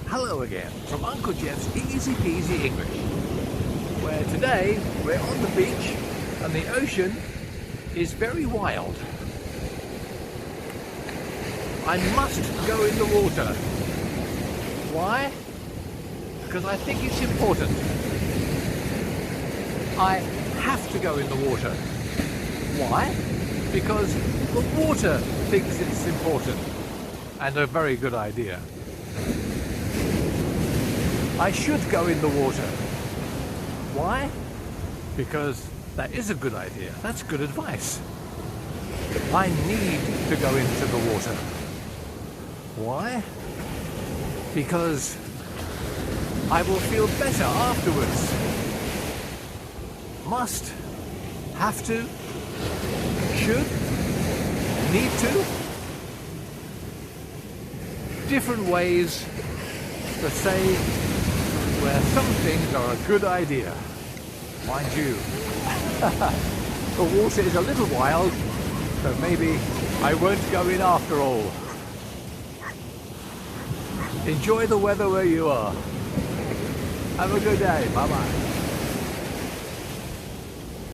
Hello again from Uncle Jeff's Easy-Peasy English, where today we're on the beach and the ocean is very wild. I must go in the water. Why? Because I think it's important. I have to go in the water. Why? Because the water thinks it's important and a very good idea. I should go in the water. Why? Because that is a good idea. That's good advice. I need to go into the water. Why? Because I will feel better afterwards. Must, have to, should, need to. Different ways to say where some things are a good idea. Mind you, the water is a little wild, so maybe I won't go in after all. Enjoy the weather where you are. Have a good day. Bye-bye.